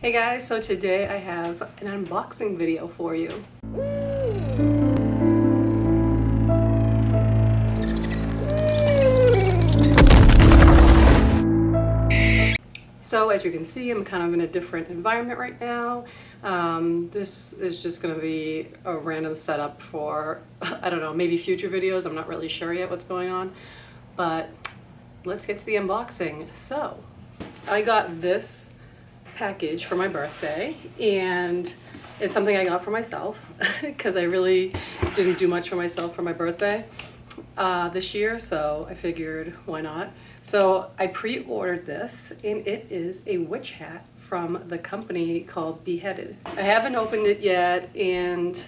Hey guys, so today I have an unboxing video for you. So as you can see, I'm kind of in a different environment right now. This is just going to be a random setup for, I don't know, maybe future videos. I'm not really sure yet what's going on, but let's get to the unboxing. So I got this package for my birthday, and it's something I got for myself because I really didn't do much for myself for my birthday this year, so I figured why not. So I pre-ordered this, and it is a witch hat from the company called Beheaded. I haven't opened it yet, and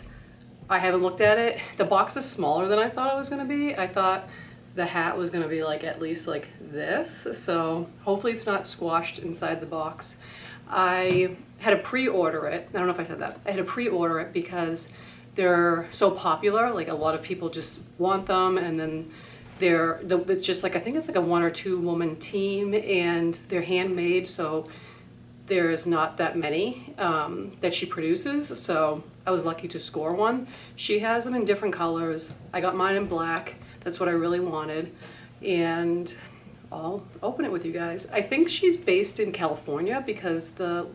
I haven't looked at it. The box is smaller than I thought it was going to be. I thought the hat was going to be like at least like this, so hopefully it's not squashed inside the box. I had to pre-order it. I don't know if I said that. I had to pre-order it because they're so popular. Like a lot of people just want them, and then it's just like, I think it's like a 1 or 2 woman team, and they're handmade, so there's not that many that she produces. So I was lucky to score one. She has them in different colors. I got mine in black. That's what I really wanted, and I'll open it with you guys. I think she's based in California because the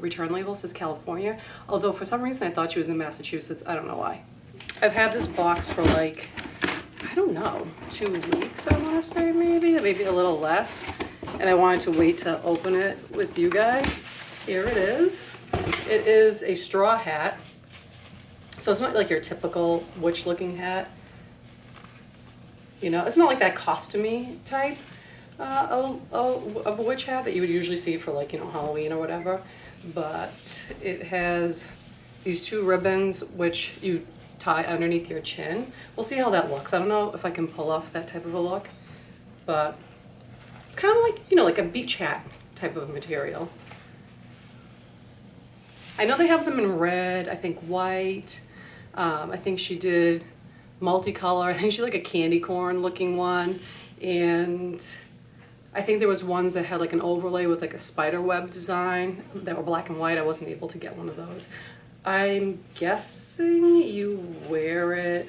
return label says California, although for some reason I thought she was in Massachusetts. I don't know why. I've had this box for like, I don't know, 2 weeks, I want to say, maybe a little less, and I wanted to wait to open it with you guys. Here it is. It is a straw hat, so it's not like your typical witch looking hat. You know, it's not like that costumey type of a witch hat that you would usually see for, like, you know, Halloween or whatever. But it has these 2 ribbons which you tie underneath your chin. We'll see how that looks. I don't know if I can pull off that type of a look, but it's kind of like, you know, like a beach hat type of material. I know they have them in red, I think white. I think she did multicolor. I think she like a candy corn looking one, and I think there was ones that had like an overlay with like a spider web design that were black and white. I wasn't able to get one of those. I'm guessing you wear it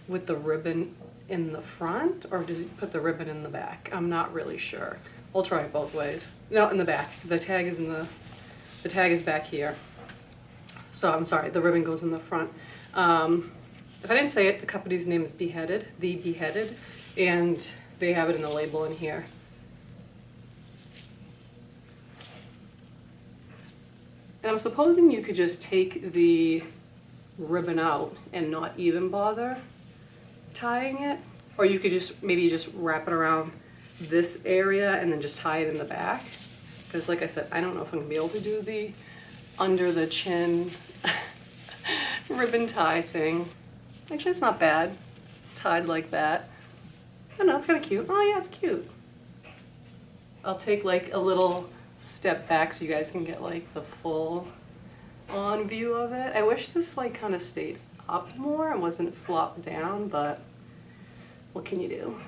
with the ribbon in the front, or does it put the ribbon in the back? I'm not really sure. I'll try it both ways. No, in the back. The tag is the tag is back here. So I'm sorry, the ribbon goes in the front. If I didn't say it, the company's name is Beheaded, The Beheaded, and they have it in the label in here. And I'm supposing you could just take the ribbon out and not even bother tying it, or you could just maybe just wrap it around this area and then just tie it in the back. Because like I said, I don't know if I'm gonna be able to do the under the chin ribbon tie thing. Actually, it's not bad, tied like that. I don't know, it's kind of cute. Oh yeah, it's cute. I'll take like a little step back so you guys can get like the full on view of it. I wish this like kind of stayed up more and wasn't flopped down, but what can you do?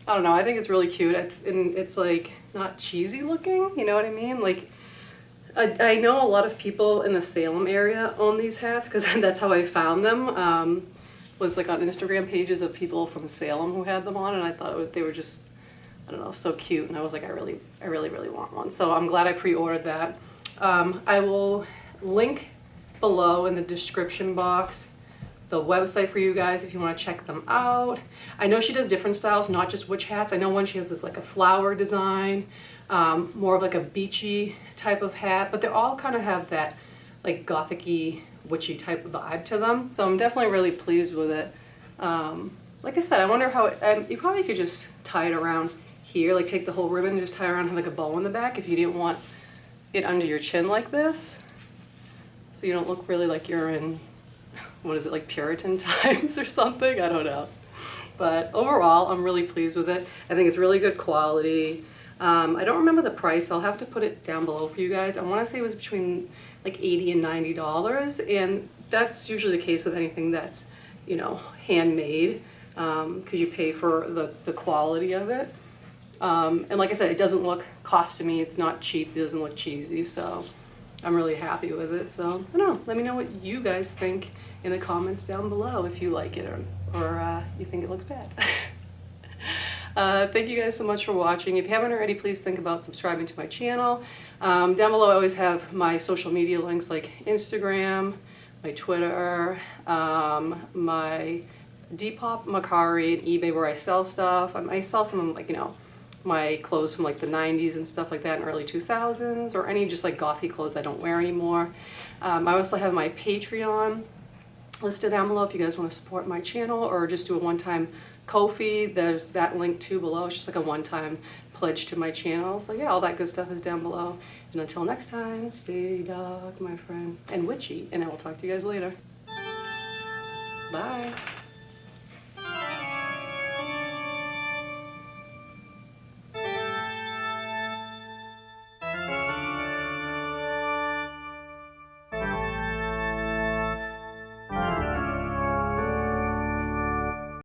I don't know, I think it's really cute, and it's like not cheesy looking, you know what I mean? Like, I know a lot of people in the Salem area own these hats, because that's how I found them, was like on Instagram pages of people from Salem who had them on, and I thought they were just, I don't know, so cute, and I was like, I really want one. So I'm glad I pre-ordered that. I will link below in the description box the website for you guys if you want to check them out. I know she does different styles, not just witch hats. I know one she has this like a flower design, more of like a beachy type of hat, but they all kind of have that like gothic-y, witchy type of vibe to them. So I'm definitely really pleased with it. Like I said, I wonder how you probably could just tie it around here, like take the whole ribbon and just tie it around, have like a bow in the back if you didn't want it under your chin like this, so you don't look really like you're in, what is it, like Puritan times or something? I don't know. But overall, I'm really pleased with it. I think it's really good quality. I don't remember the price. I'll have to put it down below for you guys. I want to say it was between like $80 and $90, and that's usually the case with anything that's, you know, handmade, because you pay for the quality of it. And like I said, it doesn't look costumey. It's not cheap. It doesn't look cheesy. So I'm really happy with it. So I don't know. Let me know what you guys think in the comments down below if you like it or you think it looks bad. Thank you guys so much for watching. If you haven't already, please think about subscribing to my channel. Down below I always have my social media links like Instagram, my Twitter, my Depop, Mercari, and eBay where I sell stuff. I sell some, like, you know, my clothes from like the 90s and stuff like that, and early 2000s, or any just like gothy clothes I don't wear anymore. I also have my Patreon listed down below if you guys want to support my channel or just do a one-time Ko-fi. There's that link too below. It's just like a one-time pledge to my channel. So yeah, all that good stuff is down below. And until next time, stay dark, my friend, and witchy, and I will talk to you guys later. Bye.